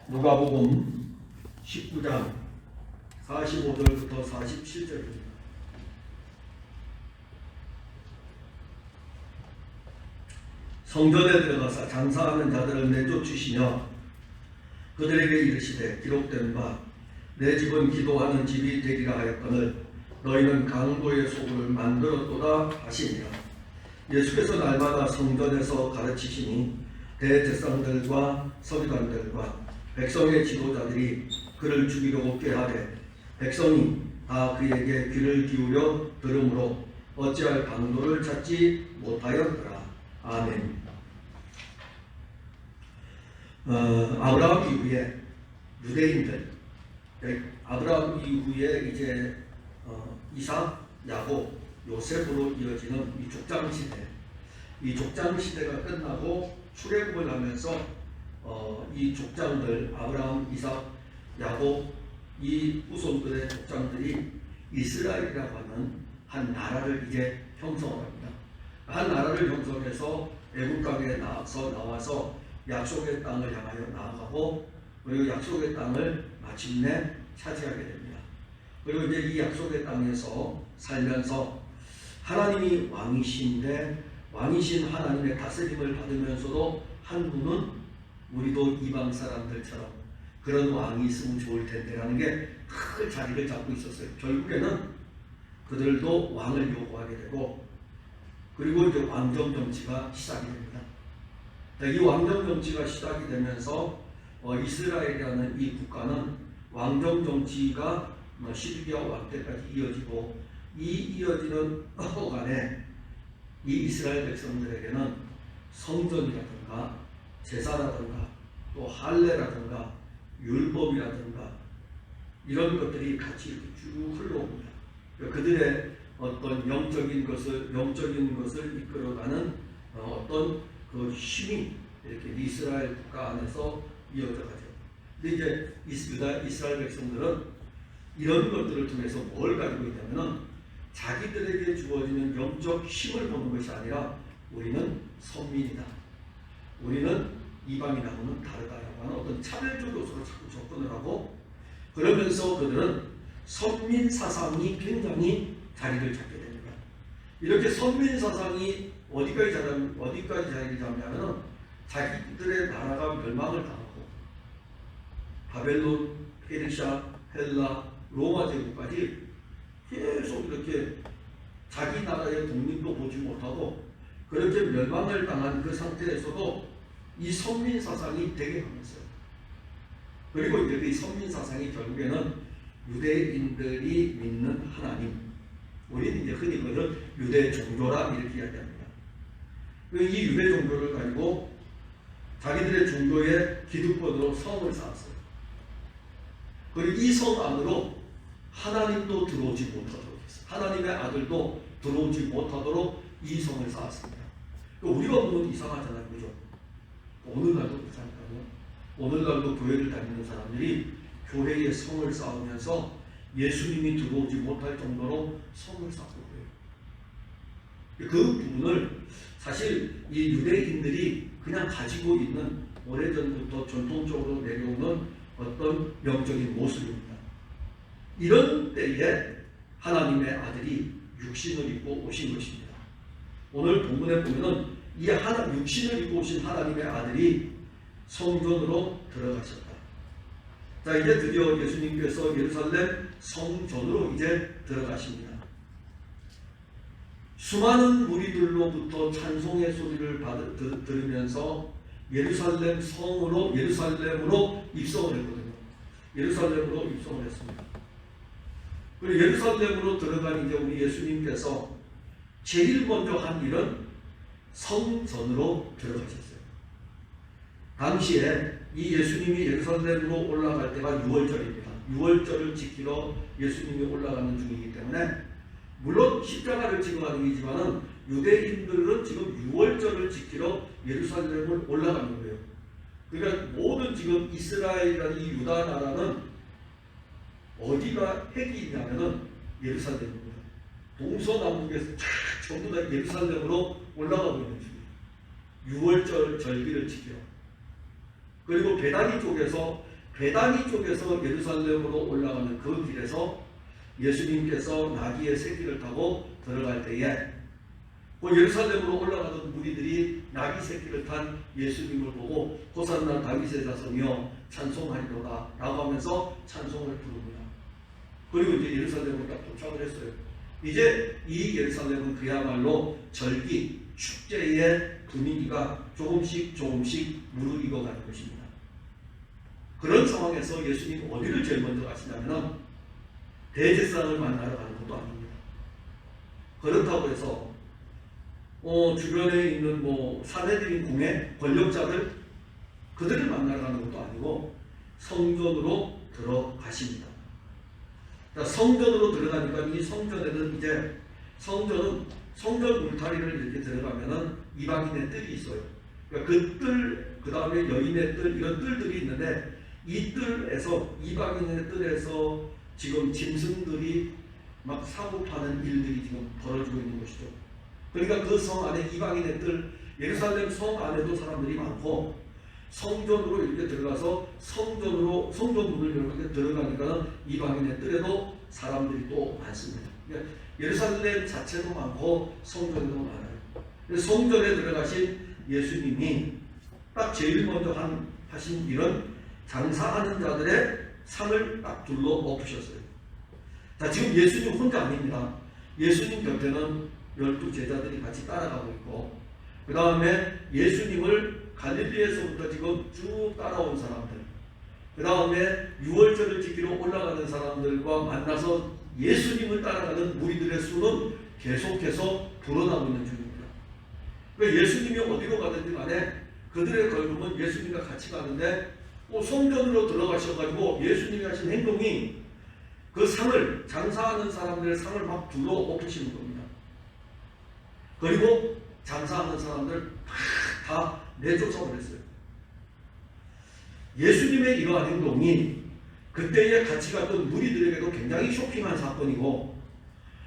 누가복음 19장 45절부터 47절입니다. 성전에 들어가서 장사하는 자들을 내쫓으시며 그들에게 이르시되 기록된 바 내 집은 기도하는 집이 되리라 하였거늘 너희는 강도의 소굴을 만들었도다 하시니라. 예수께서 날마다 성전에서 가르치시니 대제사장들과 서기관들과 백성의 지도자들이 그를 죽이려고 꾀하되 백성이 다 그에게 귀를 기울여 들으므로 어찌할 방도를 찾지 못하였더라. 아멘. 아브라함 이후에 유대인들, 아브라함 이후에 이제 이삭, 야곱, 요셉으로 이어지는 이 족장 시대, 이 족장 시대가 끝나고 출애굽을 하면서 이 족장들 아브라함, 이삭, 야곱 이 후손들의 족장들이 이스라엘이라고 하는 한 나라를 이제 형성을 합니다. 한 나라를 형성해서 애굽 땅에 나와서 약속의 땅을 향하여 나아가고 그리고 약속의 땅을 마침내 차지하게 됩니다. 그리고 이제 이 약속의 땅에서 살면서 하나님이 왕이신데 왕이신 하나님의 다스림을 받으면서도 한 분은 우리도 이방 사람들처럼 그런 왕이 있으면 좋을 텐데라는 게 큰 자리를 잡고 있었어요. 결국에는 그들도 왕을 요구하게 되고 그리고 이제 왕정 정치가 시작이 됩니다. 이 왕정 정치가 시작이 되면서 이스라엘이라는 이 국가는 왕정 정치가 시드기야 왕 때까지 이어지고 이 이어지는 허간에 이 이스라엘 백성들에게는 성전이라든가 제사라든가 또 할례라든가 율법이라든가 이런 것들이 같이 이렇게 쭉 흘러옵니다. 그들의 어떤 영적인 것을 이끌어가는 어떤 그 힘이 이렇게 이스라엘 국가 안에서 이어져 가죠. 근데 이제 이스라엘 백성들은 이런 것들을 통해서 뭘 가지고 있냐면은 자기들에게 주어지는 영적 힘을 보는 것이 아니라 우리는 선민이다. 우리는 이방인하고는 다르다라고 하는 어떤 차별적 요소로 자꾸 접근을 하고 그러면서 그들은 선민 사상이 굉장히 자리를 잡게 됩니다. 이렇게 선민 사상이 어디까지 자리를 잡냐면은 자기들의 나라가 멸망을 당하고 바벨론, 페르시아, 헬라, 로마 제국까지 계속 이렇게 자기 나라의 독립도 보지 못하고 그렇게 멸망을 당한 그 상태에서도 이 선민 사상이 되게 강했어요. 그리고 이제 이 선민 사상이 결국에는 유대인들이 믿는 하나님, 우리는 이제 흔히 그걸 유대 종교라 이렇게 이야기합니다. 이 유대 종교를 가지고 자기들의 종교의 기득권으로 성을 쌓았어요. 그리고 이 성 안으로 하나님도 들어오지 못하도록 했어요. 하나님의 아들도 들어오지 못하도록 이 성을 쌓았습니다. 우리가 보면 이상하잖아요. 그죠? 오늘날도 그렇잖아요. 오늘날도 교회를 다니는 사람들이 교회에 성을 쌓으면서 예수님이 들어오지 못할 정도로 성을 쌓고 그래요. 그 부분을 사실 이 유대인들이 그냥 가지고 있는 오래전부터 전통적으로 내려오는 어떤 영적인 모습입니다. 이런 때에 하나님의 아들이 육신을 입고 오신 것입니다. 오늘 본문에 보면은 이 육신을 입고 오신 하나님의 아들이 성전으로 들어가셨다. 자, 이제 드디어 예수님께서 예루살렘 성전으로 이제 들어가십니다. 수많은 무리들로부터 찬송의 소리를 들으면서 예루살렘으로 입성을 했거든요. 예루살렘으로 입성을 했습니다. 그리고 예루살렘으로 들어간 이제 우리 예수님께서 제일 먼저 한 일은 성전으로 들어가셨어요. 당시에 이 예수님이 예루살렘으로 올라갈 때가 6월절입니다. 6월절을 지키러 예수님이 올라가는 중이기 때문에 물론 십자가를 지고 가는 중이지만은 유대인들은 지금 6월절을 지키러 예루살렘을 올라가는 거예요. 그러니까 모든 지금 이스라엘이라는 이 유다 나라는 어디가 핵이 있냐면은 예루살렘입니다. 동서남북에서 전부 다 예루살렘으로 올라가고 있는 중이에요. 6월절 절기를 지키러. 그리고 베다니 쪽에서 베다니 쪽에서 예루살렘으로 올라가는 그 길에서 예수님께서 나귀의 새끼를 타고 들어갈 때에 그 예루살렘으로 올라가던 무리들이 나귀 새끼를 탄 예수님을 보고 호산나 다윗의 자손이여 찬송하리로다 라고 하면서 찬송을 부릅니다. 그리고 이제 예루살렘으로 딱 도착을 했어요. 이제 이 예루살렘은 그야말로 절기, 축제의 분위기가 조금씩 무르익어 가는 것입니다. 그런 상황에서 예수님 어디를 제일 먼저 가시냐면 대제사장을 만나러 가는 것도 아닙니다. 그렇다고 해서 주변에 있는 사내들인 공회 권력자들 그들을 만나러 가는 것도 아니고 성전으로 들어가십니다. 성전으로 들어가니까 이 성전에는 이제 성전 울타리를 이렇게 들어가면은 이방인의 뜰이 있어요. 그러니까 그 뜰, 그 다음에 여인의 뜰, 이런 뜰들이 있는데 이 뜰에서 이방인의 뜰에서 지금 짐승들이 막 사고 파는 일들이 지금 벌어지고 있는 것이죠. 그러니까 그 성 안에 이방인의 뜰, 예루살렘 성 안에도 사람들이 많고 성전으로 이렇게 들어가서 성전문을 이렇게 들어가니까 이방인의 뜰에도 사람들이 또 많습니다. 그러니까 예루살렘 자체도 많고 성전도 많아요. 성전에 들어가신 예수님이 딱 제일 먼저 하신 일은 장사하는 자들의 상을 딱 둘러 엎으셨어요. 자, 지금 예수님 혼자 아닙니다. 예수님 곁에는 12 제자들이 같이 따라가고 있고 그 다음에 예수님을 갈릴리에서부터 지금 쭉 따라온 사람들, 그 다음에 유월절을 지키러 올라가는 사람들과 만나서 예수님을 따라가는 무리들의 수는 계속해서 불어나고 있는 중입니다. 그러니까 예수님이 어디로 가든지 간에 그들의 걸음은 예수님과 같이 가는데 성전으로 들어가셔가지고 예수님이 하신 행동이 그 상을, 장사하는 사람들의 상을 막 둘러 엎으시는 겁니다. 그리고 장사하는 사람들 다 내쫓아버렸어요. 예수님의 이러한 행동이 그때에 같이 갔던 무리들에게도 굉장히 쇼킹한 사건이고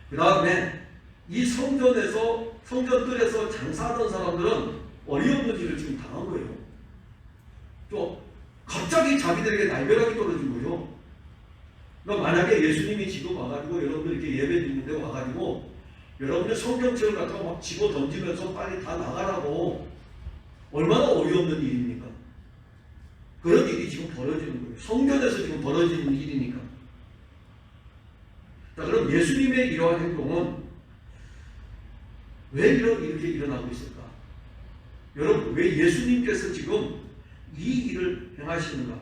그 다음에 이 성전 뜰에서 장사하던 사람들은 어이없는 일을 지금 당한 거예요. 또 갑자기 자기들에게 날벼락이 떨어진 거죠. 그러니까 만약에 예수님이 지금 와가지고 여러분들 이렇게 예배 드리는데 와가지고 여러분들 성경책을 갖다가 막 집어 던지면서 빨리 다 나가라고 얼마나 어이없는 일입니까? 그런 일이 지금 벌어지는 거예요. 성전에서 지금 벌어지는 일이니까. 자, 그럼 예수님의 이러한 행동은 왜 이렇게 일어나고 있을까? 여러분, 왜 예수님께서 지금 이 일을 행하시는가?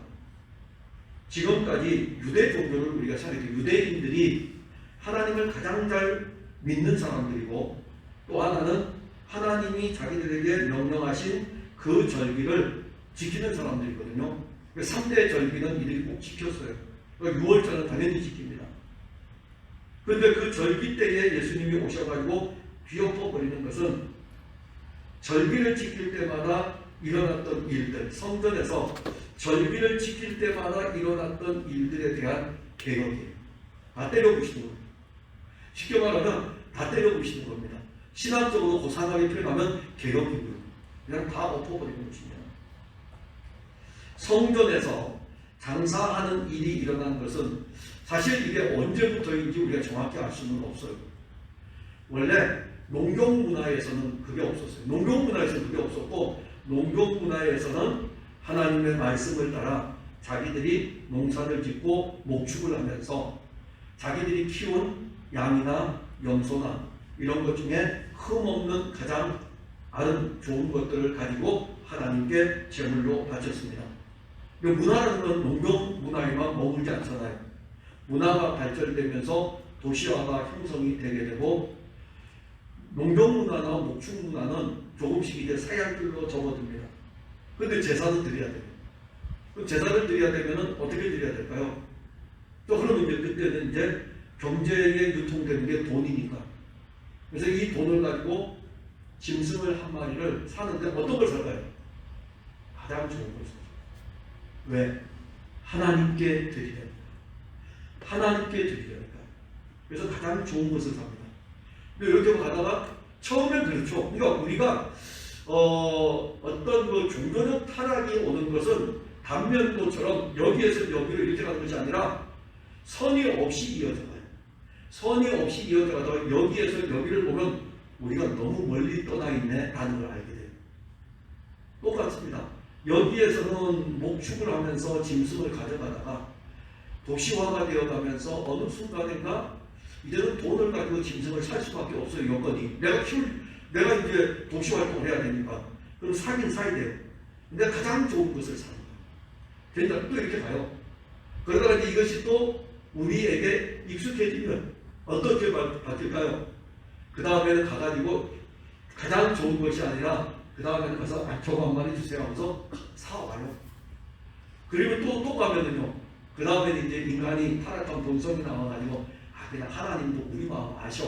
지금까지 유대 종교를 우리가 생각해 유대인들이 하나님을 가장 잘 믿는 사람들이고 또 하나는 하나님이 자기들에게 명령하신 그 절기를 지키는 사람들이거든요. 3대 절기는 이들이 꼭 지켰어요. 유월절은 당연히 지킵니다. 그런데 그 절기 때에 예수님이 오셔가지고 뒤엎어버리는 것은 절기를 지킬 때마다 일어났던 일들, 성전에서 절기를 지킬 때마다 일어났던 일들에 대한 개혁이에요. 다 때려부시는 거예요. 쉽게 말하면 다 때려부시는 겁니다. 신학적으로 고상하게 표현하면 개혁입니다. 그냥 다 엎어버리는 것입니다. 성전에서 장사하는 일이 일어난 것은 사실 이게 언제부터인지 우리가 정확히 알 수는 없어요. 원래 농경문화에서는 그게 없었어요. 농경문화에서는 그게 없었고 농경문화에서는 하나님의 말씀을 따라 자기들이 농사를 짓고 목축을 하면서 자기들이 키운 양이나 염소나 이런 것 중에 흠없는 가장 좋은 것들을 가지고 하나님께 제물로 바쳤습니다. 문화라는 건 농경 문화에만 머물지 않잖아요. 문화가 발전되면서 도시화가 형성이 되게 되고 농경 문화나 목축 문화는 조금씩 이제 사양들로 접어듭니다. 그런데 제사는 드려야 돼요. 그럼 제사를 드려야 되면 어떻게 드려야 될까요? 또 그러면 이제 그때는 이제 경제에 유통되는 게 돈이니까. 그래서 이 돈을 가지고 짐승을 한 마리를 사는데 어떤 걸 살까요? 가장 좋은 걸 사죠. 왜? 하나님께 드리려니까. 하나님께 드리려니까. 그래서 가장 좋은 것을 삽니다. 근데 이렇게 가다가 처음엔 그렇죠. 그러니까 우리가 어떤 그 종교적 타락이 오는 것은 단면도처럼 여기에서 여기로 이렇게 가는 것이 아니라 선이 없이 이어져가요. 선이 없이 이어져가다가 여기에서 여기를 보면 우리가 너무 멀리 떠나 있네 라는 걸 알게 돼요. 똑같습니다. 여기에서는 목축을 하면서 짐승을 가져가다가 도시화가 되어가면서 어느 순간인가 이제는 돈을 가지고 짐승을 살 수밖에 없어요. 여건이. 내가 이제 도시 활동을 해야 되니까. 그럼 사긴 사야 돼요. 근데 가장 좋은 것을 사는 거예요. 그러니까 또 이렇게 가요. 그러다가 이제 이것이 또 우리에게 익숙해지면 어떻게 바뀔까요? 그 다음에는 가가지고 가장 좋은 것이 아니라 그 다음에는 가서 저거 한 마리 주세요 하면서 사와요. 그리고 또 가면은요. 그 다음에는 이제 인간이 타락한 본성이 나와가지고 그냥 하나님도 우리 마음 아셔.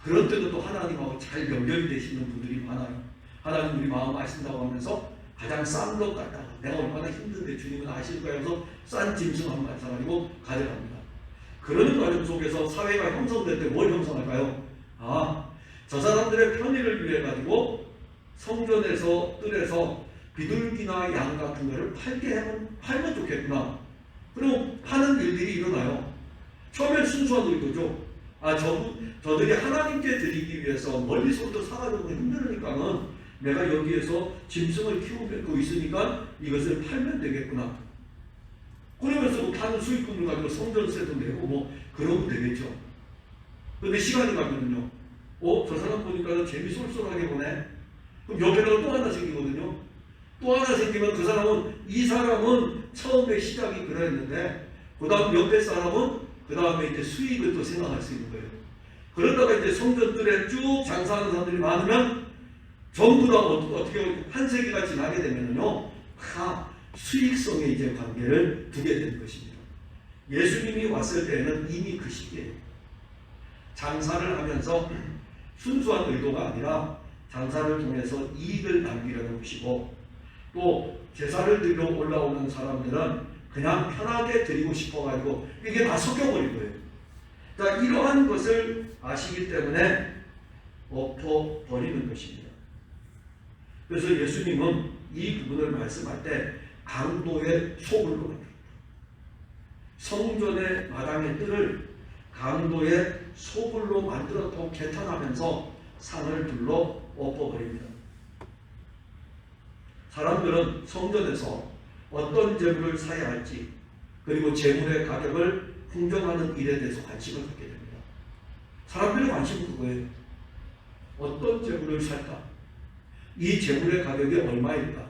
그런 때도 또 하나님하고 잘 연결이 되시는 분들이 많아요. 하나님 우리 마음 아신다고 하면서 가장 싼 것 같다가 내가 얼마나 힘든데 주님은 아실 거야 해서 싼 짐승 한 마리 사가지고 가져갑니다. 그러는 과정 속에서 사회가 형성될 때 뭘 형성할까요? 저 사람들의 편의를 위해 가지고 성전에서 뜰에서 비둘기나 양 같은 거를 팔면 좋겠구나. 그리고 파는 일들이 일어나요. 처음엔 순수한 의도죠. 저들이 하나님께 드리기 위해서 멀리서부터 사가지고 힘들으니까는 내가 여기에서 짐승을 키우고 있으니까 이것을 팔면 되겠구나. 그러면서 파는 수익금을 가지고 성전세도 내고 뭐 그러면 되겠죠. 근데 시간이 가면은요. 저 사람 보니까 재미쏠쏠하게 보네. 그럼 옆에다가 또 하나 생기거든요. 또 하나 생기면 이 사람은 처음에 시작이 그랬는데 그 다음 옆에 사람은 그 다음에 이제 수익을 또 생각할 수 있는 거예요. 그러다가 이제 성전들에 쭉 장사하는 사람들이 많으면 전부 다 어떻게 한 세기가 지나게 되면요. 다 수익성의 이제 관계를 두게 되는 것입니다. 예수님이 왔을 때는 이미 그 시기예요. 장사를 하면서 순수한 의도가 아니라 장사를 통해서 이익을 남기려는 것이고 또 제사를 드리러 올라오는 사람들은 그냥 편하게 드리고 싶어가지고 이게 다 섞여버린 거예요. 그러니까 이러한 것을 아시기 때문에 엎어버리는 것입니다. 그래서 예수님은 이 부분을 말씀할 때 강도의 소굴로 만듭니다. 성전의 마당의 뜰을 강도의 소굴로 만들었다고 개탄하면서 산을 둘러 엎어버립니다. 사람들은 성전에서 어떤 재물을 사야 할지 그리고 재물의 가격을 흥정하는 일에 대해서 관심을 갖게 됩니다. 사람들의 관심은 그거예요. 어떤 재물을 살까? 이 재물의 가격이 얼마일까?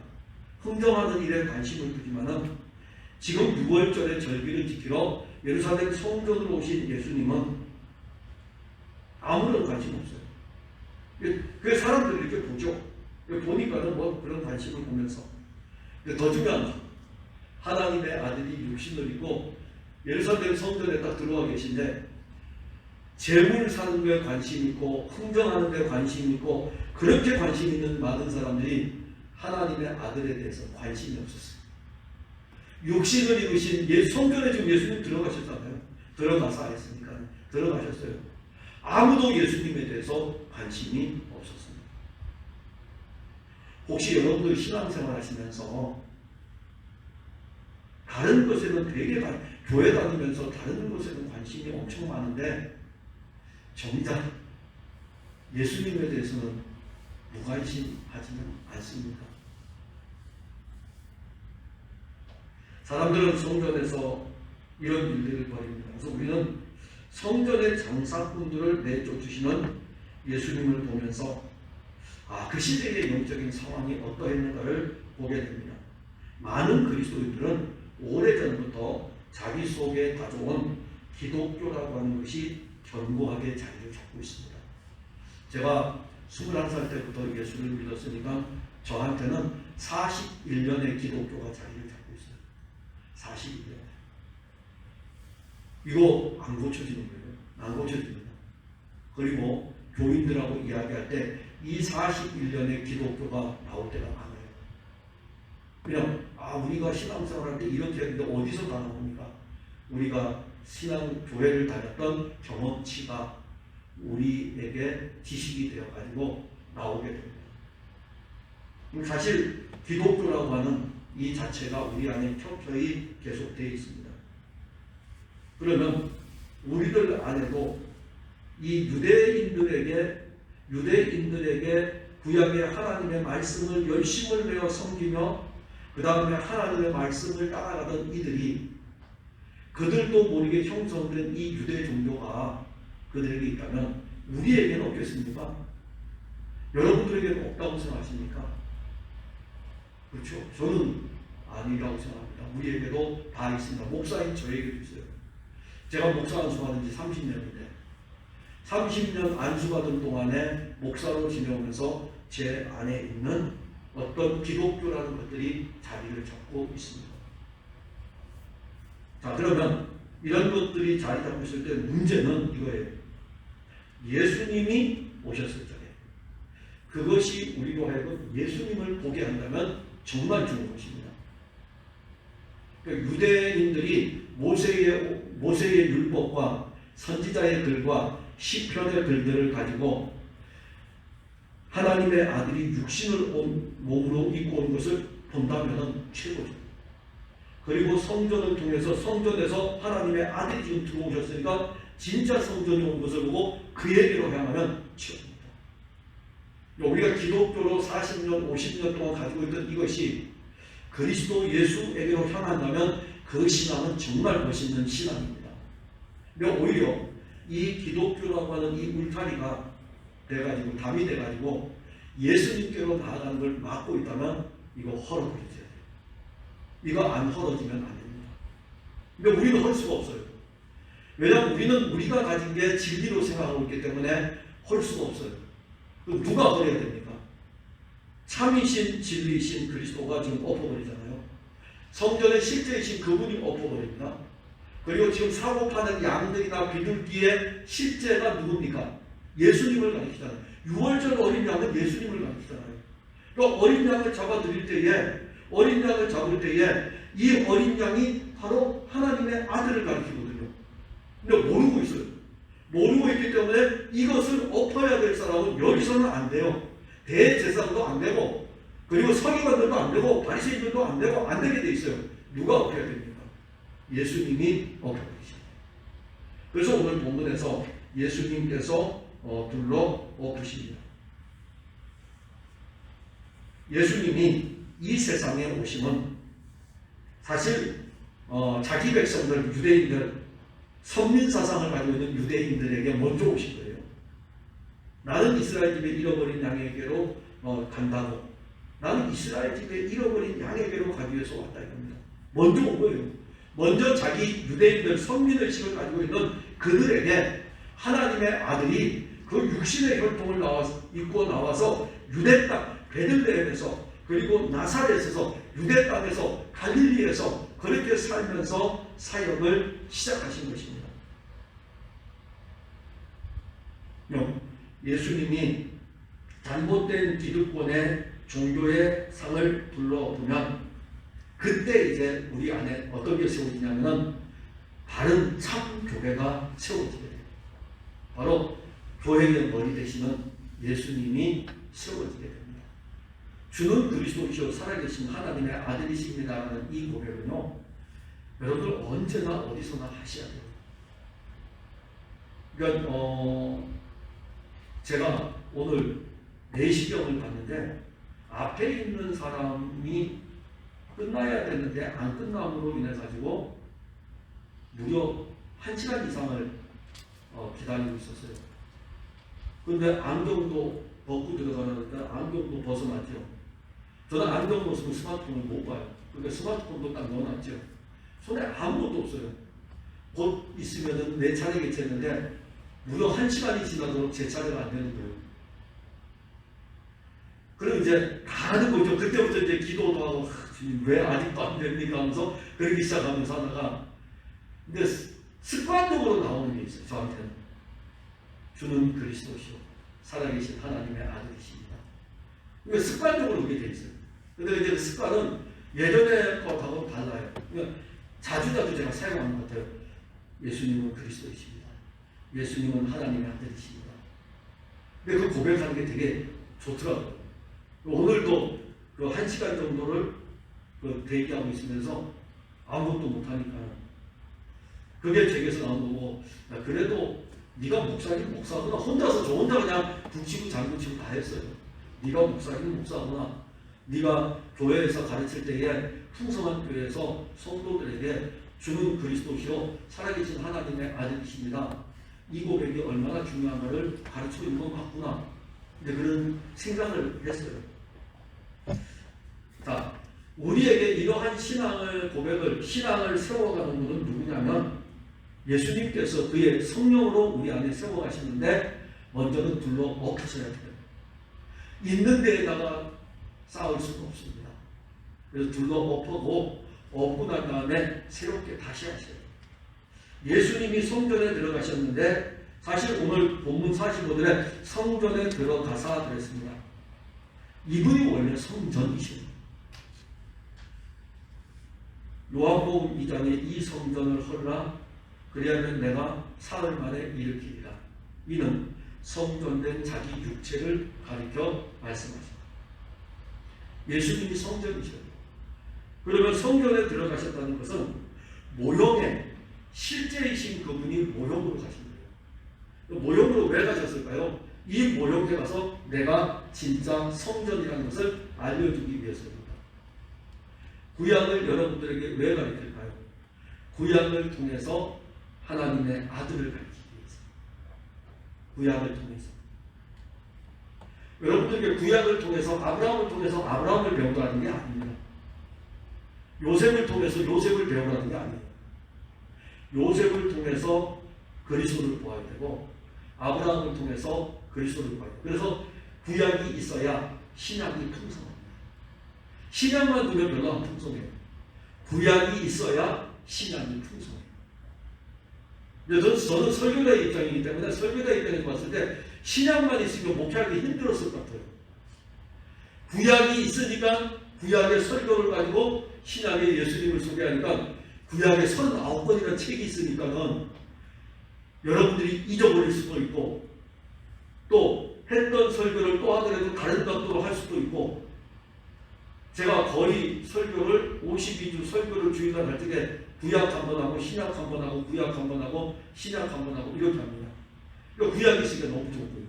흥정하는 일에 관심을 두지만은 지금 6월절의 절기를 지키러 예루살렘 성전으로 오신 예수님은 아무런 관심 없어요. 그 사람들이 이렇게 보죠. 보니까는 뭐 그런 관심을 보면서. 더 중요한 건 하나님의 아들이 육신을 입고 예루살렘 성전에 딱 들어와 계신데 재물 사는 데 관심 있고 흥정하는 데 관심 있고 그렇게 관심 있는 많은 사람들이 하나님의 아들에 대해서 관심이 없었어요. 육신을 입으신 성전에 지금 예수님 들어가셨잖아요. 들어가서 했으니까 들어가셨어요. 아무도 예수님에 대해서 관심이 없었습니다. 혹시 여러분들 신앙생활 하시면서 다른 것에는 되게 교회 다니면서 다른 것에는 관심이 엄청 많은데 정작 예수님에 대해서는 무관심하지는 않습니까? 사람들은 성전에서 이런 일들을 벌입니다. 그래서 우리는 성전의 장사꾼들을 내쫓으시는 예수님을 보면서 그 시대의 영적인 상황이 어떠했는가를 보게 됩니다. 많은 그리스도인들은 오래전부터 자기 속에 가져온 기독교라고 하는 것이 견고하게 자리를 잡고 있습니다. 제가 21살 때부터 예수를 믿었으니까 저한테는 41년의 기독교가 자리를 잡고 있어요. 41년. 이거 안 고쳐지는 거예요. 안 고쳐집니다. 그리고 교인들하고 이야기할 때 이 41년의 기독교가 나올 때가 많아요. 그냥 우리가 신앙생활할 때 이렇게 했는데 어디서 다 나옵니까? 우리가 교회를 다녔던 경험치가 우리에게 지식이 되어가지고 나오게 됩니다. 사실 기독교라고 하는 이 자체가 우리 안에 켜켜이 계속되어 있습니다. 그러면 우리들 안에도 이 유대인들에게 구약의 하나님의 말씀을 열심을 내어 섬기며 그 다음에 하나님의 말씀을 따라가던 이들이 그들도 모르게 형성된 이 유대 종교가 그들에게 있다면 우리에게는 없겠습니까? 여러분들에게는 없다고 생각하십니까? 그렇죠. 저는 아니라고 생각합니다. 우리에게도 다 있습니다. 목사인 저에게도 있어요. 제가 목사 안수받은 지 30년인데 30년 안수받은 동안에 목사로 지내오면서 제 안에 있는 어떤 기독교라는 것들이 자리를 잡고 있습니다. 자, 그러면 이런 것들이 자리 잡고 있을 때 문제는 이거예요. 예수님이 오셨을 적에 그것이 우리로 하여금 예수님을 보게 한다면 정말 좋은 것입니다. 그러니까 유대인들이 모세의 율법과 선지자의 글과 시편의 글들을 가지고 하나님의 아들이 육신을 몸으로 입고 온 것을 본다면 최고죠. 그리고 성전을 통해서 성전에서 하나님의 아들이 지금 들어오셨으니까 진짜 성전이 온 것을 보고 그에게로 향하면 최고입니다. 우리가 기독교로 40년, 50년 동안 가지고 있던 이것이 그리스도 예수에게로 향한다면 그 신앙은 정말 멋있는 신앙입니다. 오히려 이 기독교라고 하는 이 울타리가 돼가지고 담이 돼가지고 예수님께로 나아가는 걸 막고 있다면 이거 헐어버리셔야 돼요. 이거 안 헐어지면 안 됩니다. 근데 우리는 헐 수가 없어요. 왜냐하면 우리는 우리가 가진 게 진리로 생각하고 있기 때문에 헐 수가 없어요. 그럼 누가 헐어야 됩니까? 참이신 진리이신 그리스도가 지금 엎어버리잖아요. 성전의 실제이신 그분이 엎어버립니다. 그리고 지금 사고 파는 양들이나 비둘기의 실제가 누굽니까? 예수님을 가리키잖아요. 6월절 어린 양은 예수님을 가리키잖아요. 또 어린 양을 잡아들일 때에 이 어린 양이 바로 하나님의 아들을 가리키거든요. 근데 모르고 있어요. 모르고 있기 때문에 이것을 엎어야 될 사람은 여기서는 안 돼요. 대제사장도 안 되고 그리고 서기관들도 안 되고 바리새인들도 안 되고 안 되게 돼 있어요. 누가 엎어야 됩니까? 예수님이 엎어버리십니다. 그래서 오늘 본문에서 예수님께서 불러 엎으십니다. 예수님이 이 세상에 오심은 사실 자기 백성들, 유대인들, 선민사상을 가지고 있는 유대인들에게 먼저 오신 거예요. 나는 이스라엘 집에 잃어버린 양에게로 간다고. 나는 이스라엘 집에 잃어버린 양에게로 가기 위해서 왔다 이겁니다. 먼저 온 거예요. 먼저 자기 유대인들, 선민의식을 가지고 있는 그들에게 하나님의 아들이 그 육신의 혈통을 입고 나와서 유대 땅, 베들레헴에서 그리고 나사렛에서 유대 땅에서 갈릴리에서 그렇게 살면서 사역을 시작하신 것입니다. 예수님이 잘못된 기득권의 종교의 상을 불러보면 그때 이제 우리 안에 어떤 게 세워지냐면 바른 참 교회가 세워지게 돼요. 바로 교회의 머리 되시는 예수님이 세워지게 됩니다. 주는 그리스도시요 살아계신 하나님의 아들이십니다라는 이 고백은요, 여러분들 언제나 어디서나 하셔야 돼요. 그러니까 제가 오늘 내시경을 봤는데 앞에 있는 사람이 끝나야 되는데 안 끝남으로 인해 가지고 무려 1시간 이상을 기다리고 있었어요. 근데 안경도 벗고 들어가는데 안경도 벗어났죠. 저는 안경 벗으면 스마트폰을 못 봐요. 그러니까 스마트폰도 딱 넣어놨죠. 손에 아무것도 없어요. 곧 있으면 내 차례겠는데 무려 1시간이 지나도록 제 차례가 안 되는 거예요. 그럼 이제 가는 거죠. 그때부터 이제 기도도 하고 왜 아직도 안 됩니까 하면서 그러기 시작하면서 하다가 근데 습관적으로 나오는 게 있어요. 저한테는 주는 그리스도시요 살아계신 하나님의 아들이십니다. 그러니까 습관적으로 그게 돼 있어요. 근데 이제 그 습관은 예전에 것하고는 달라요. 그러니까 자주자주 제가 사용하는 것 같아요. 예수님은 그리스도이십니다. 예수님은 하나님의 아들이십니다. 근데 그 고백하는 게 되게 좋더라고요. 오늘도 그 1시간 정도를 대기하고 있으면서 아무것도 못하니까 그게 제게서 나온 거고, 야, 그래도 네가 목사구나. 혼자서 저 혼자 그냥 북치고 장구치고 다 했어요. 네가 목사구나. 네가 교회에서 가르칠 때에 풍성한 교회에서 성도들에게 주는 그리스도시요 살아계신 하나님의 아들이십니다. 이 고백이 얼마나 중요한가를 가르치고 있는 것 같구나. 근데 그런 생각을 했어요. 자, 우리에게 이러한 신앙을 세워가는 분은 누구냐면 예수님께서 그의 성령으로 우리 안에 세워가시는데 먼저는 둘러 엎으셔야 돼요. 있는 데에다가 쌓을 수가 없습니다. 그래서 둘러 엎고 난 다음에 새롭게 다시 하셔요. 예수님이 성전에 들어가셨는데 사실 오늘 본문 45절에 성전에 들어가사 그랬습니다. 이분이 원래 성전이십니다. 요한복음 2장에 이 성전을 헐라 그리하면 내가 사흘 만에 일으키리라. 이는 성전된 자기 육체를 가리켜 말씀하십니다. 예수님이 성전이셔요. 그러면 성전에 들어가셨다는 것은 모형에 실제이신 그분이 모형으로 가신 거예요. 모형으로 왜 가셨을까요? 이 모형에 가서 내가 진짜 성전이라는 것을 알려주기 위해서입니다. 구약을 여러분들에게 왜 가르칠까요? 구약을 통해서 하나님의 아들을 가르치기 위해서. 구약을 통해서. 여러분들에게 구약을 통해서 아브라함을 배우라는 게 아닙니다. 요셉을 통해서 요셉을 배우라는 게 아니에요. 요셉을 통해서 그리스도를 보아야 되고 아브라함을 통해서 그리스도를 보아야 돼요. 그래서 구약이 있어야 신약이 풍성합니다. 신약만 두면 별로 안 풍성해요. 구약이 있어야 신약이 풍성해요. 저는 설교자의 입장이기 때문에 설교자의 입장에서 봤을 때 신약만 있으면 목회하기 힘들었을 것 같아요. 구약이 있으니까 구약의 설교를 가지고 신약의 예수님을 소개하니까 구약에 39권이라는 책이 있으니까는 여러분들이 잊어버릴 수도 있고 또 했던 설교를 또 하더라도 다른 각도로 할 수도 있고 제가 거의 설교를 52주 설교를 주일날 할 적에 구약 한번 하고 신약 한번 하고 구약 한번 하고 신약 한번 하고 이렇게 합니다. 구약이 있으니까 너무 좋고요.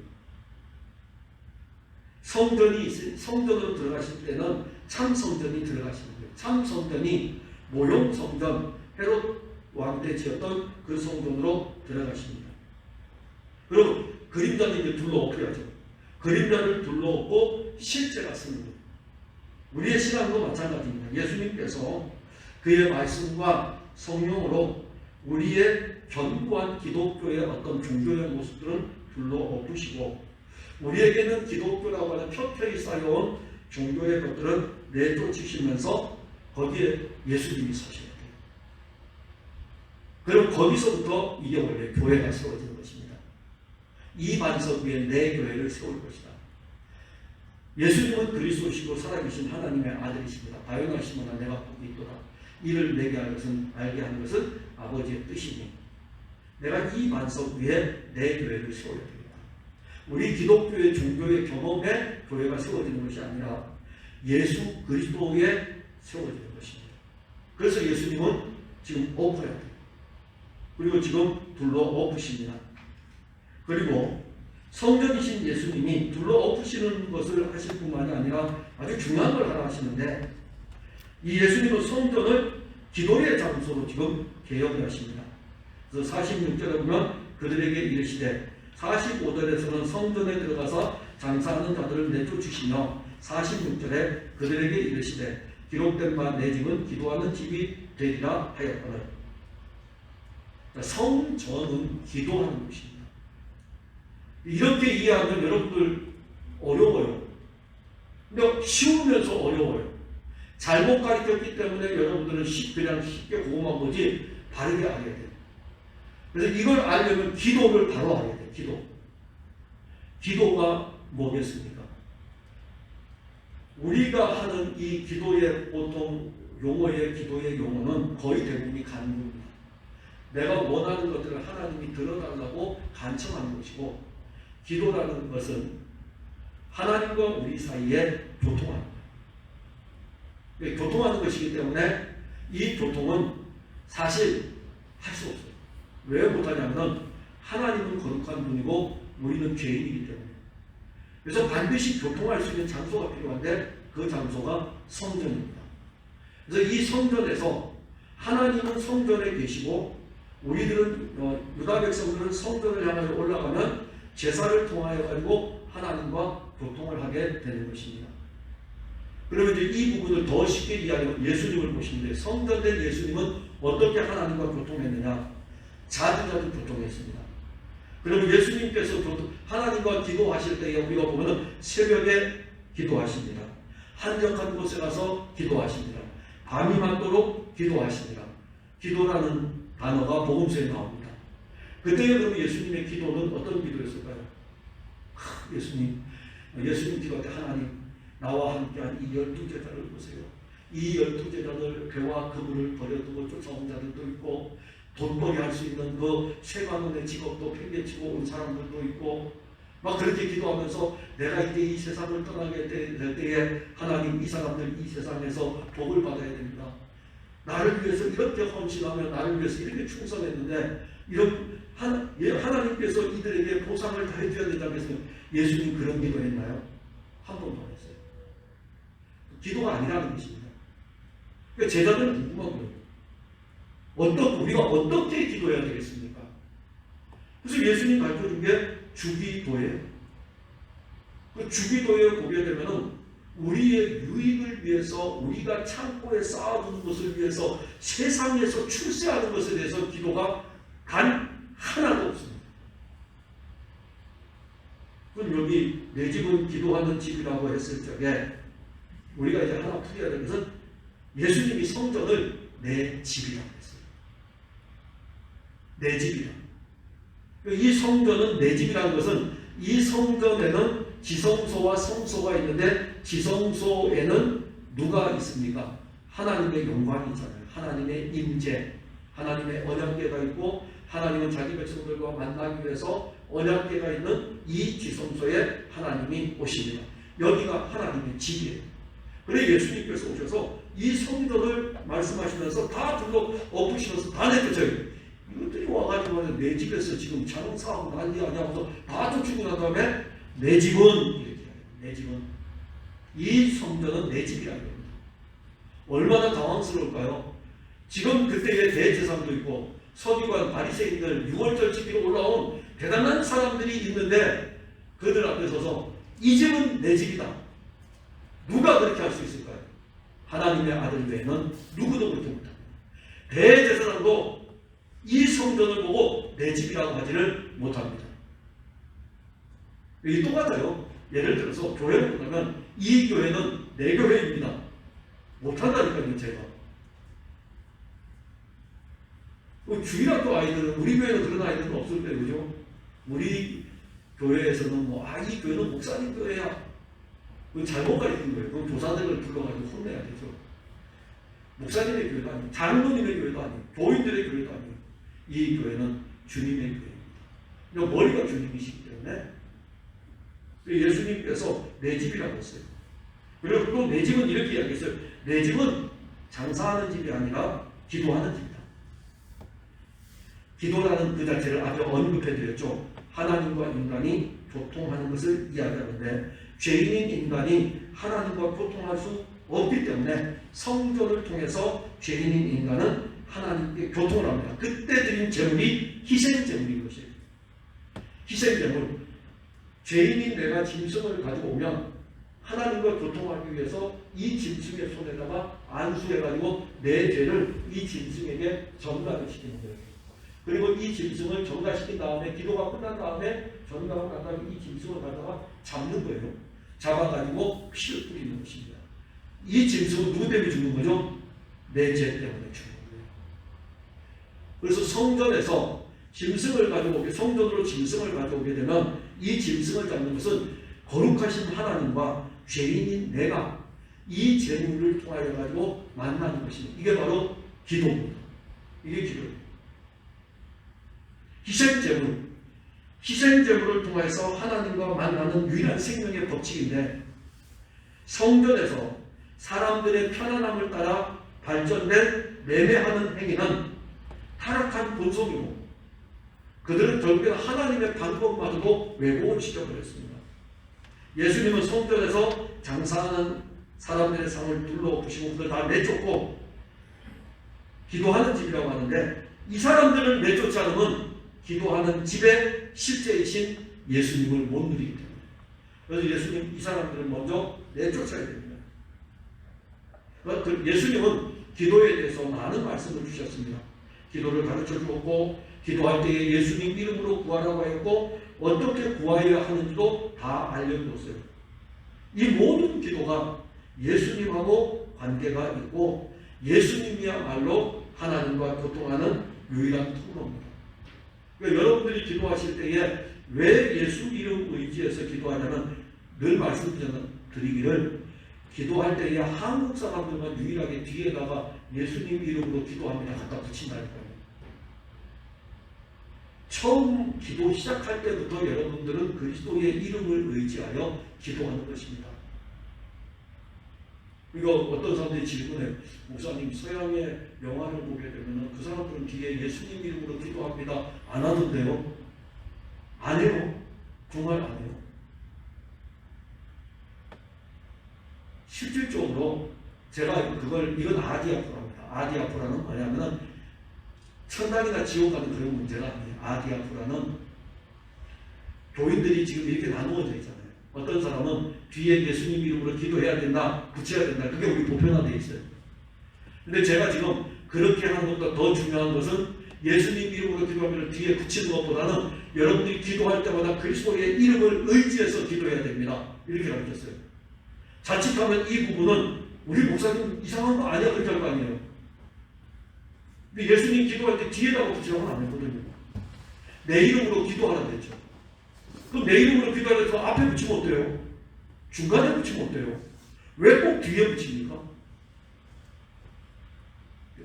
성전으로 들어가실 때는 참 성전이 들어가시는 거예요. 참 성전이 모형 성전, 헤롯 왕때 지었던 그 성전으로 들어가십니다. 그리고 그림자는 이제 둘러엎어야죠. 그림자를 둘러엎고 실제가 쓰는 거예요. 우리의 신앙도 마찬가지입니다. 예수님께서 그의 말씀과 성령으로 우리의 견고한 기독교의 어떤 종교의 모습들은 둘러엎으시고 우리에게는 기독교라고 하는 켜켜이 쌓여온 종교의 것들은 내쫓으시면서 거기에 예수님이 서셔야 돼요. 그럼 거기서부터 이게 원래 교회가 세워지는 것입니다. 이 반석 위에 내 교회를 세울 것이다. 예수님은 그리스도시고 살아계신 하나님의 아들이십니다. 다용하시므나 내가 복이 있도다. 이를 내게 알게 하는 것은 아버지의 뜻이니 내가 이 반석 위에 내 교회를 세워야 됩니다. 우리 기독교의 종교의 경험에 교회가 세워지는 것이 아니라 예수 그리스도에 세워지는 것입니다. 그래서 예수님은 지금 엎어야 돼요. 그리고 지금 둘러 엎으십니다. 그리고 성전이신 예수님이 둘러 엎으시는 것을 하실 뿐만이 아니라 아주 중요한 걸 하나 하시는데 이 예수님은 성전을 기도의 장소로 지금 개혁하십니다. 그래서 46절에 보면 그들에게 이르시되 45절에서는 성전에 들어가서 장사하는 자들을 내쫓으시며 46절에 그들에게 이르시되 기록된 바 내 집은 기도하는 집이 되리라 하였거늘. 성전은 기도하는 곳입니다. 이렇게 이해하면 여러분들 어려워요. 근데 쉬우면서 어려워요. 잘못 가르쳤기 때문에 여러분들은 그냥 쉽게 공부한 거지 바르게 알아야 돼요. 그래서 이걸 알려면 기도를 바로 알아야 돼요. 기도가 뭐겠습니까? 우리가 하는 이 기도의 보통 기도의 용어는 거의 대부분이 간구입니다. 내가 원하는 것들을 하나님이 들어달라고 간청하는 것이고 기도라는 것은 하나님과 우리 사이에 교통하는 거예요. 교통하는 것이기 때문에 이 교통은 사실 할 수 없어요. 왜 못하냐면 하나님은 거룩한 분이고 우리는 죄인이기 때문에. 그래서 반드시 교통할 수 있는 장소가 필요한데 그 장소가 성전입니다. 그래서 이 성전에서 하나님은 성전에 계시고 우리들은 유다 백성들은 성전을 향하여 올라가면 제사를 통하여 가지고 하나님과 교통을 하게 되는 것입니다. 그러면 이제 이 부분을 더 쉽게 이해하려면 예수님을 보시는데 성전된 예수님은 어떻게 하나님과 교통했느냐? 자주자주 교통했습니다. 그러면 예수님께서 하나님과 기도하실 때에 우리가 보면 새벽에 기도하십니다. 한적한 곳에 가서 기도하십니다. 밤이 맞도록 기도하십니다. 기도라는 단어가 복음서에 나옵니다. 그때 그럼 예수님의 기도는 어떤 기도였을까요? 예수님 기도 때 하나님 나와 함께한 이 12제자를 보세요. 이 12제자들 배와 그물을 버려두고 쫓아온 자들도 있고 돈벌이 할 수 있는 그 쇠관원의 직업도 팽개치고 온 사람들도 있고 막 그렇게 기도하면서 내가 이제 이 세상을 떠나게 될 때에 하나님 이 사람들 이 세상에서 복을 받아야 됩니다. 나를 위해서 이렇게 헌신하며 나를 위해서 이렇게 충성했는데 이런 하나님께서 이들에게 보상을 다 해줘야 된다고 해서 예수님 그런 기도했나요? 한 번도 안 했어요. 기도가 아니라는 것입니다. 그러니까 제자들은 궁금한 거예요. 우리가 어떻게 기도해야 되겠습니까? 그래서 예수님 가르쳐준 게 주기도예요. 그 주기도에 보게 되면은 우리의 유익을 위해서 우리가 창고에 쌓아두는 것을 위해서 세상에서 출세하는 것에 대해서 기도가 단 하나도 없습니다. 그럼 여기 내 집은 기도하는 집이라고 했을 적에 우리가 이제 하나 풀어야 될 것은 예수님이 성전을 내 집이라고 했어요. 내 집이라. 이 성전은 내 집이라는 것은 이 성전에는 지성소와 성소가 있는데 지성소에는 누가 있습니까? 하나님의 영광이 있잖아요. 하나님의 임재, 하나님의 언약궤가 있고 하나님은 자기 백성들과 만나기 위해서 언약궤가 있는 이 지성소에 하나님이 오십니다. 여기가 하나님의 집이에요. 그래 예수님께서 오셔서 이 성전을 말씀하시면서 다 둘러 엎으시면서 다 내쫓아요. 이것들이 와가지고 내 집에서 지금 장사하고 난리 아니하고서 다 쫓기고 난 다음에 내 집은 이렇게 해요. 내 집은 이 성전은 내 집이라는 겁니다. 얼마나 당황스러울까요? 지금 그때의 대제사장도 있고 서기관 바리새인들 6월절 지키러 올라온 대단한 사람들이 있는데 그들 앞에 서서 이 집은 내 집이다. 누가 그렇게 할 수 있을까요? 하나님의 아들 외에는 누구도 그렇게 못합니다. 대제사장도 이 성전을 보고 내 집이라고 하지를 못합니다. 이게 똑같아요. 예를 들어서 교회를 본다면 이 교회는 내 교회입니다. 못한다니까요. 제가. 주일학교 아이들은 우리 교회는 그런 아이들은 없을 거예요. 그죠? 우리 교회에서는 이 교회는 목사님 교회야. 그건 잘못 가르친 거예요. 그건 조사들을 불러가지고 혼내야 되죠. 목사님의 교회도 아니고 장로님의 교회도 아니고 교인들의 교회도 아니고 이 교회는 주님의 교회입니다. 머리가 주님이시기 때문에 예수님께서 내 집이라고 했어요. 그리고 또 내 집은 이렇게 이야기했어요. 내 집은 장사하는 집이 아니라 기도하는 집이다. 기도라는 그 자체를 아주 언급해드렸죠. 하나님과 인간이 교통하는 것을 이야기하는데 죄인인 인간이 하나님과 교통할 수 없기 때문에 성전을 통해서 죄인인 인간은 하나님께 교통을 합니다. 그때 드린 제물이 희생제물인 것이에요. 희생제물. 죄인인 내가 짐승을 가지고 오면 하나님과 교통하기 위해서 이 짐승의 손에다가 안수해가지고 내 죄를 이 짐승에게 전가를 시키는 거예요. 그리고 이 짐승을 전가시킨 다음에 기도가 끝난 다음에 전가가 난 다음에 이 짐승을 가져가 잡는 거예요. 잡아가지고 피를 뿌리는 것입니다. 이 짐승은 누구 때문에 죽는 거죠? 내 죄 때문에 죽는 거예요. 그래서 성전에서 짐승을 가져오게, 성전으로 짐승을 가져오게 되면 이 짐승을 잡는 것은 거룩하신 하나님과 죄인인 내가 이 제물을 통하여 가지고 만나는 것입니다. 이게 바로 기도입니다. 이게 기도입니다. 희생제물. 희생제물을 통해서 하나님과 만나는 유일한 생명의 법칙인데 성전에서 사람들의 편안함을 따라 발전된 매매하는 행위는 타락한 본성이고 그들은 결국에 하나님의 방법마저도 왜곡을 시켜버렸습니다. 예수님은 성전에서 장사하는 사람들의 상을 둘러부시고 그들 다 내쫓고 기도하는 집이라고 하는데 이 사람들을 내쫓지 않으면 기도하는 집의 실제이신 예수님을 못 누리기 때문에 그래서 예수님 이 사람들을 먼저 내쫓아야 됩니다. 예수님은 기도에 대해서 많은 말씀을 주셨습니다. 기도를 가르쳐 주었고 기도할 때에 예수님 이름으로 구하라고 하였고 어떻게 구하여야 하는지도 다 알려주었어요. 이 모든 기도가 예수님하고 관계가 있고 예수님이야말로 하나님과 교통하는 유일한 통로입니다. 그러니까 여러분들이 기도하실 때에 왜 예수 이름 의지해서 기도하냐면 늘 말씀드리기를 기도할 때에 한국 사람들만 유일하게 뒤에다가 예수님 이름으로 기도합니다 갖다 붙인다니까요. 처음 기도 시작할 때부터 여러분들은 그리스도의 이름을 의지하여 기도하는 것입니다. 이거 어떤 사람들이 질문해요. 목사님 서양의 영화를 보게 되면 그 사람들은 뒤에 예수님 이름으로 기도합니다. 안 하던데요? 안 해요. 정말 안 해요. 실질적으로 제가 이건 아디아프라입니다. 아디아프라는 뭐냐면은 천당이나 지옥 가는 그런 문제가 아니에요. 아디아프라는 교인들이 지금 이렇게 나누어져 있잖아요. 어떤 사람은 뒤에 예수님 이름으로 기도해야 된다, 붙여야 된다. 그게 우리 보편화되어 있어요. 근데 제가 지금 그렇게 하는 것보다 더 중요한 것은 예수님 이름으로 기도하면 뒤에 붙이는 것보다는 여러분들이 기도할 때마다 그리스도의 이름을 의지해서 기도해야 됩니다. 이렇게 가르쳤어요. 자칫하면 이 부분은 우리 목사님 이상한 거 아니야 그렇게 할 거 아니에요. 근데 예수님 기도할 때 뒤에다가 붙이라고는 안 했거든요. 내 이름으로 기도하라 그랬죠. 그럼 내 이름으로 기도하려서 앞에 붙이면 어때요? 중간에 붙이면 어때요? 왜 꼭 뒤에 붙입니까?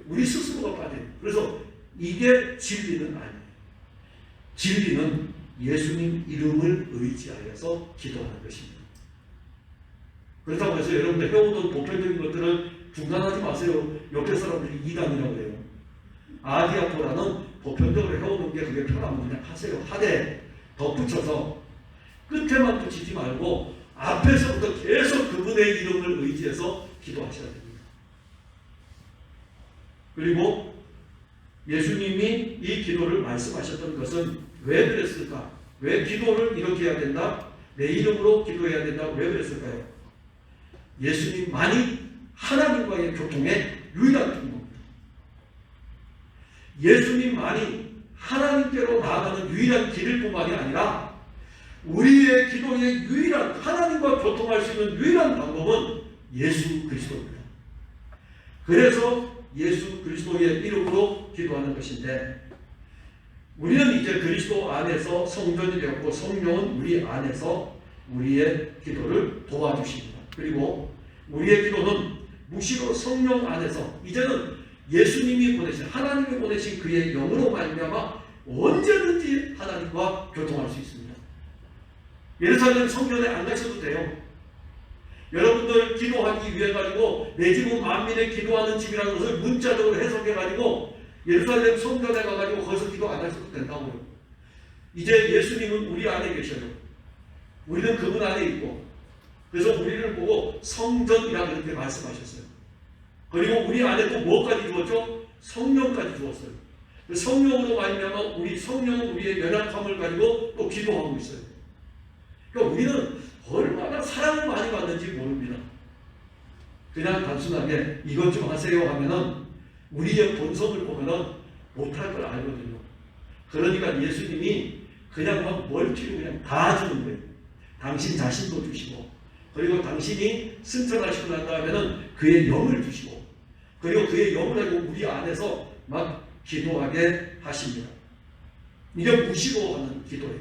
우리 스스로가 빠져요. 그래서 이게 진리는 아니에요. 진리는 예수님 이름을 의지하여서 기도하는 것입니다. 그렇다고 해서 여러분들 해오던 보편적인 것들은 중단하지 마세요. 옆에 사람들이 이단이라고 해요. 아디아포라는 보편적으로 해오는 게 그게 편하면 그냥 하세요. 하되 덧붙여서 끝에만 붙이지 말고 앞에서부터 계속 그분의 이름을 의지해서 기도하셔야 됩니다. 그리고 예수님이 이 기도를 말씀하셨던 것은 왜 그랬을까? 왜 기도를 이렇게 해야 된다? 내 이름으로 기도해야 된다? 왜 그랬을까요? 예수님만이 하나님과의 교통의 유일한 통로입니다. 예수님만이 하나님께로 나아가는 유일한 길일 뿐만이 아니라 우리의 기도의 유일한 하나님과 교통할 수 있는 유일한 방법은 예수 그리스도입니다. 그래서 예수 그리스도의 이름으로 기도하는 것인데 우리는 이제 그리스도 안에서 성전이 되었고 성령은 우리 안에서 우리의 기도를 도와주십니다. 그리고 우리의 기도는 무시로 성령 안에서 이제는 예수님이 보내신 하나님이 보내신 그의 영으로 말미암아 언제든지 하나님과 교통할 수 있습니다. 예루살렘 성전에 안 가셔도 돼요. 여러분들 기도하기 위해 가지고 내 집은 만민의 기도하는 집이라는 것을 문자적으로 해석해 가지고 예루살렘 성전에 가가지고 거기서 기도 안 하셔도 된다고요. 이제 예수님은 우리 안에 계셔요. 우리는 그분 안에 있고 그래서 우리를 보고 성전이라고 이렇게 말씀하셨어요. 그리고 우리 안에 또 뭐까지 주었죠? 성령까지 주었어요. 성령으로 말미암아 우리 성령은 우리의 연약함을 가지고 또 기도하고 있어요. 그러니까 우리는 얼마나 사랑을 많이 받는지 모릅니다. 그냥 단순하게 이것 좀 하세요 하면은 우리의 본성을 보면은 못할 걸 알거든요. 그러니까 예수님이 그냥 막 멀티로 그냥 다 주는 거예요. 당신 자신도 주시고 그리고 당신이 승천하시고 난 다음에는 그의 영을 주시고 그리고 그의 영을 가지고 우리 안에서 막 기도하게 하십니다. 이게 무시로 하는 기도예요.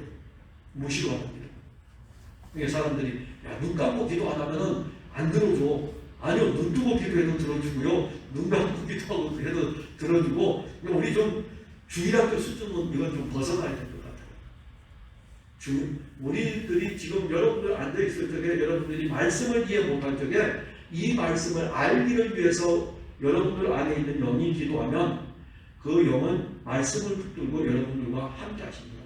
무시로 하는 기도. 이게 사람들이 야, 눈 감고 기도 안 하면은 안 들어줘. 아니요, 눈 뜨고 기도해도 들어주고요. 눈 감고 기도하고 해도 들어주고. 우리 좀 주일학교 수준은 이건 좀 벗어나야 될 것 같아요. 우리들이 지금 여러분들 앉아있을 적에 여러분들이 말씀을 이해 못할 적에 이 말씀을 알기를 위해서 여러분들 안에 있는 영이 기도하면 그 영은 말씀을 붙들고 여러분들과 함께 하십니다.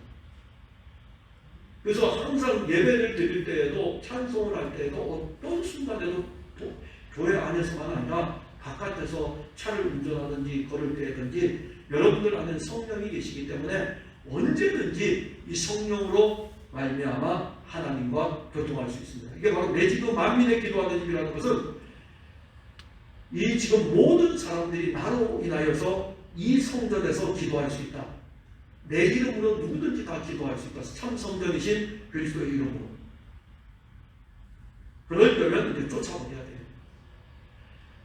그래서 항상 예배를 드릴 때에도 찬송을 할 때에도 어떤 순간에도 교회 안에서만 아니라 바깥에서 차를 운전하든지 걸을 때든지 여러분들 안에 성령이 계시기 때문에 언제든지 이 성령으로 말미암아 하나님과 교통할 수 있습니다. 이게 바로 내 집은 만민의 기도하는 집이라는 것은 이 지금 모든 사람들이 나로 인하여서 이 성전에서 기도할 수 있다. 내 이름으로 누구든지 다 기도할 수 있다. 참 성전이신 그리스도의 이름으로. 그러려면 이제 쫓아버려야 돼요.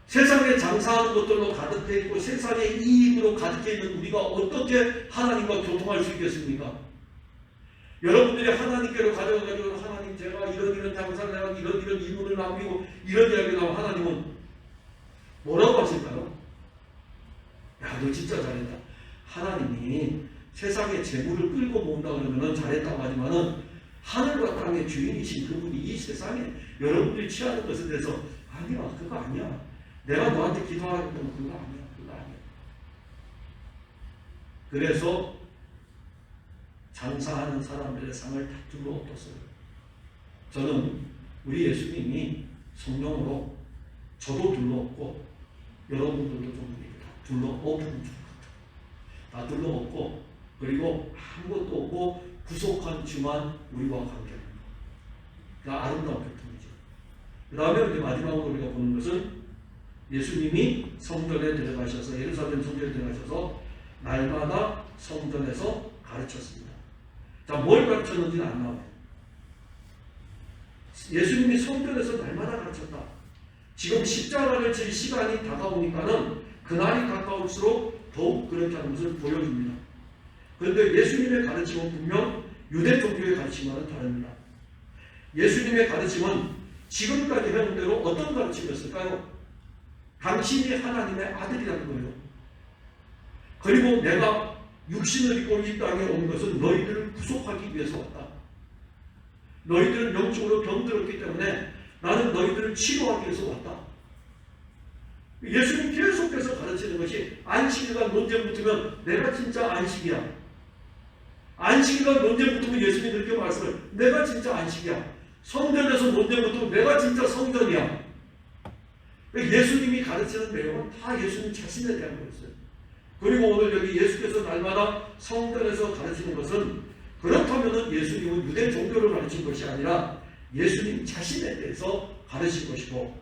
세상에 장사하는 것들로 가득해 있고 세상의 이익으로 가득해 있는 우리가 어떻게 하나님과 교통할 수 있겠습니까? 여러분들이 하나님께로 가져가지고 하나님 제가 이런 장사를 해가지고 이런 이문을 남기고 이런 이야기를 하면 하나님은 뭐라고 하실까요? 야, 너 진짜 잘했다. 하나님이 세상에 재물을 끌고 모은다 그러면 잘했다고 하지만은 하늘과 땅의 주인이신 그분이 이 세상에 여러분들이 취하는 것에 대해서 아니야, 그거 아니야. 내가 너한테 기도하라고 하면 그거 아니야. 그거 아니야. 그래서 장사하는 사람들의 상을 다 둘러엎었어요. 저는 우리 예수님이 성령으로 저도 둘러엎고 여러분들도 좀 둘러엎으면 좋을 것 같아요. 다 둘러엎고 그리고 아무것도 없고 구속한 주만 우리와 관계합니다. 그러니까 아름다운 교통이죠. 그 다음에 이제 마지막으로 우리가 보는 것은 예수님이 성전에 들어가셔서 예루살렘 성전에 들어가셔서 날마다 성전에서 가르쳤습니다. 자, 뭘 가르쳤는지는 안 나와요. 예수님이 성전에서 날마다 가르쳤다. 지금 십자가를 질 시간이 다가오니까는 그날이 가까울수록 더욱 그렇게 하는 것을 보여줍니다. 그런데 예수님의 가르침은 분명 유대 종교의 가르침과는 다릅니다. 예수님의 가르침은 지금까지 해온 대로 어떤 가르침이었을까요? 당신이 하나님의 아들이라는 거예요. 그리고 내가 육신을 입고 이 땅에 온 것은 너희들을 구속하기 위해서 왔다. 너희들은 영적으로 병들었기 때문에 나는 너희들을 치료하기 위해서 왔다. 예수님 계속해서 가르치는 것이 안식일과 논쟁 붙으면 내가 진짜 안식이야. 안식일과 논쟁 붙으면 예수님이 그렇게 말씀을 내가 진짜 안식이야. 성전에서 논쟁 붙으면 내가 진짜 성전이야. 예수님이 가르치는 내용은 다 예수님 자신에 대한 거였어요. 그리고 오늘 여기 예수께서 날마다 성전에서 가르치는 것은 그렇다면 예수님은 유대 종교를 가르친 것이 아니라 예수님 자신에 대해서 가르친 것이고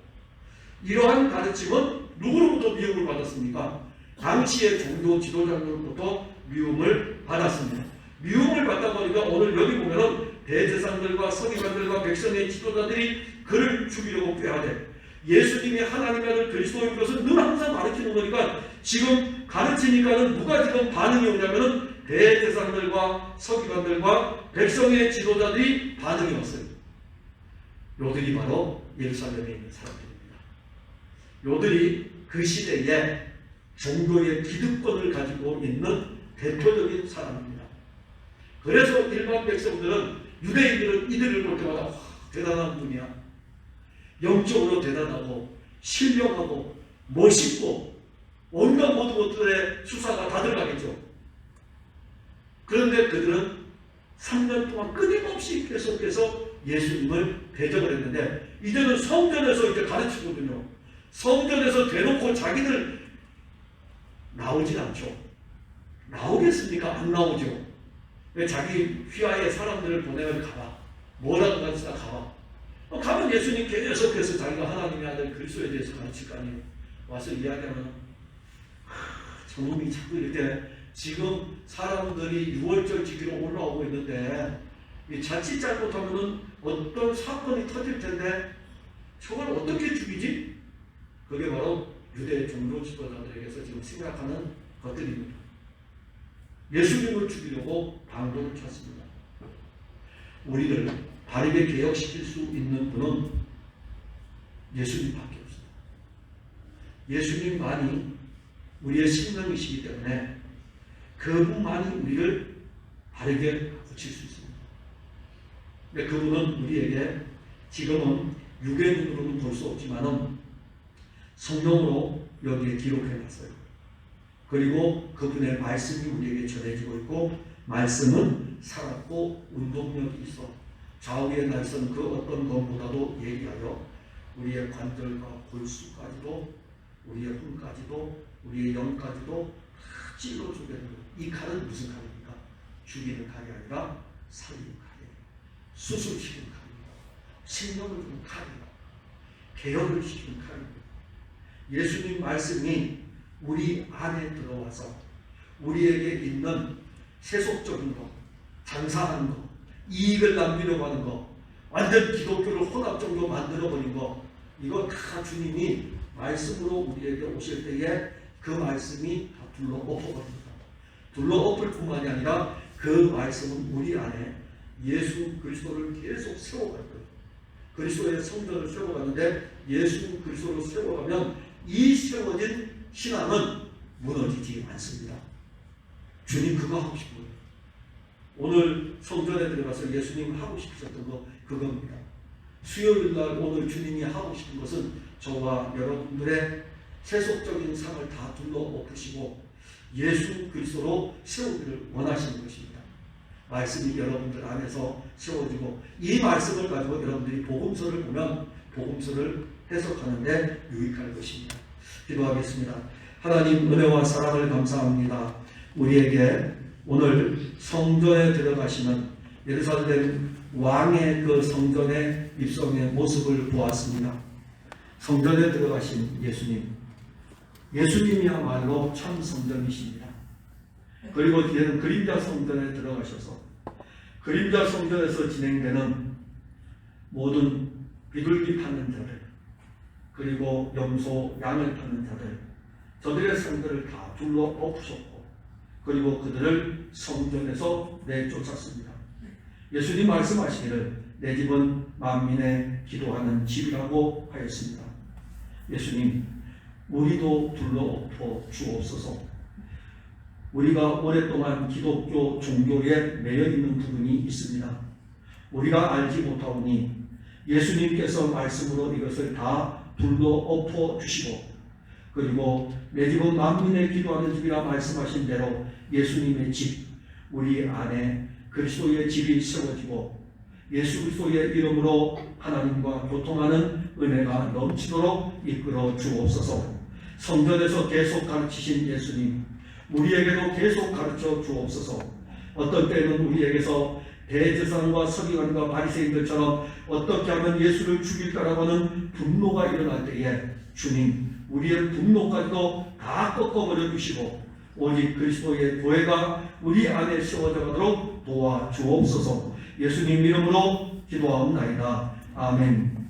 이러한 가르침은 누구로부터 미움을 받았습니까? 당시의 종교 지도자들로부터 미움을 받았습니다. 미움을 받다 보니까 오늘 여기 보면은 대제사장들과 서기관들과 백성의 지도자들이 그를 죽이려고 꾀하되 예수님이 하나님의 아들 그리스도인 것은 늘 항상 가르치는 거니까 지금 가르치니까는 누가 지금 반응이 오냐면은 대제사장들과 서기관들과 백성의 지도자들이 반응이 왔어요. 요들이 바로 예루살렘에 있는 사람들입니다. 요들이 그 시대에 종교의 기득권을 가지고 있는 대표적인 사람입니다. 그래서 일반 백성들은 유대인들은 이들을 볼 때마다 대단한 분이야. 영적으로 대단하고 신령하고 멋있고 온갖 모든 것들의 수사가 다 들어가겠죠. 그런데 그들은 3년 동안 끊임없이 계속해서 예수님을 대적을 했는데 이제는 성전에서 이제 가르치거든요. 성전에서 대놓고 자기들 나오진 않죠. 나오겠습니까? 안 나오죠. 자기 휘하에 사람들을 보내면 가봐. 뭐라도 가르치다 가봐. 가면 예수님 계속해서 자기가 하나님의 아들 그리스도에 대해서 가르칠 거 아니에요. 와서 이야기하면 저놈이 자꾸 이렇게 지금 사람들이 6월절 지키러 올라오고 있는데 자칫 잘못하면 어떤 사건이 터질 텐데 저걸 어떻게 죽이지? 그게 바로 유대 종교 지도자들에게서 지금 생각하는 것들입니다. 예수님을 죽이려고 방도를 쳤습니다. 우리를 바르게 개혁시킬 수 있는 분은 예수님밖에 없습니다. 예수님만이 우리의 생명이시기 때문에 그분만이 우리를 바르게 고칠 수 있습니다. 근데 그분은 우리에게 지금은 육의 눈으로는 볼 수 없지만은 성령으로 여기에 기록해놨어요. 그리고 그분의 말씀이 우리에게 전해지고 있고 말씀은 살았고 운동력이 있어 좌우에 나 있던 그 어떤 것보다도 예리하여 우리의 관절과 골수까지도 우리의 혼까지도 우리의 영까지도 다 찔러주게 되는 이 칼은 무슨 칼입니까? 죽이는 칼이 아니라 살리는 칼이에요. 수술시키는 칼입니다. 생명을 주는 칼이에요. 개혁을 시키는 칼입니다. 예수님 말씀이 우리 안에 들어와서 우리에게 있는 세속적인 것, 장사하는 것, 이익을 남기려고 하는 것, 완전 기독교를 혼합적으로 만들어버린 것, 이거 다 주님이 말씀으로 우리에게 오실 때에 그 말씀이 다 둘러엎어버립니다. 둘러엎을 뿐만이 아니라 그 말씀은 우리 안에 예수 그리스도를 계속 세워갈 거예요. 그리스도의 성전을 세워가는데 예수 그리스도를 세워가면 이 세워진 신앙은 무너지지 않습니다. 주님 그거 하고 싶은 거예요. 오늘 성전에 들어가서 예수님 하고 싶으셨던 거 그겁니다. 수요일날 오늘 주님이 하고 싶은 것은 저와 여러분들의 세속적인 삶을 다 둘러엎으시고 예수 그리스도로 세우기를 원하시는 것입니다. 말씀이 여러분들 안에서 세워지고 이 말씀을 가지고 여러분들이 복음서를 보면 복음서를 해석하는데 유익할 것입니다. 기도하겠습니다. 하나님 은혜와 사랑을 감사합니다. 우리에게 오늘 성전에 들어가시는 예루살렘 왕의 그 성전의 입성의 모습을 보았습니다. 성전에 들어가신 예수님, 예수님이야말로 참 성전이십니다. 그리고 뒤에는 그림자 성전에 들어가셔서 그림자 성전에서 진행되는 모든 비둘기 파는 자들, 그리고 염소, 양을 파는 자들, 저들의 상들을 다 둘러엎으셨고 그리고 그들을 성전에서 내쫓았습니다. 예수님 말씀하시기를 내 집은 만민의 기도하는 집이라고 하였습니다. 예수님, 우리도 둘러엎어 주옵소서. 우리가 오랫동안 기독교 종교에 매여 있는 부분이 있습니다. 우리가 알지 못하오니 예수님께서 말씀으로 이것을 다 둘러엎어 주시고 그리고 내 집은 만민의 기도하는 집이라 말씀하신 대로 예수님의 집, 우리 안에 그리스도의 집이 세워지고 예수 그리스도의 이름으로 하나님과 교통하는 은혜가 넘치도록 이끌어 주옵소서. 성전에서 계속 가르치신 예수님, 우리에게도 계속 가르쳐 주옵소서. 어떤 때는 우리에게서 대제사장과 서기관과 바리새인들처럼 어떻게 하면 예수를 죽일까라고 하는 분노가 일어날 때에 주님, 우리의 분노까지도 다 꺾어버려 주시고 오직 그리스도의 교회가 우리 안에 세워져 가도록 도와 주옵소서. 예수님 이름으로 기도하옵나이다. 아멘.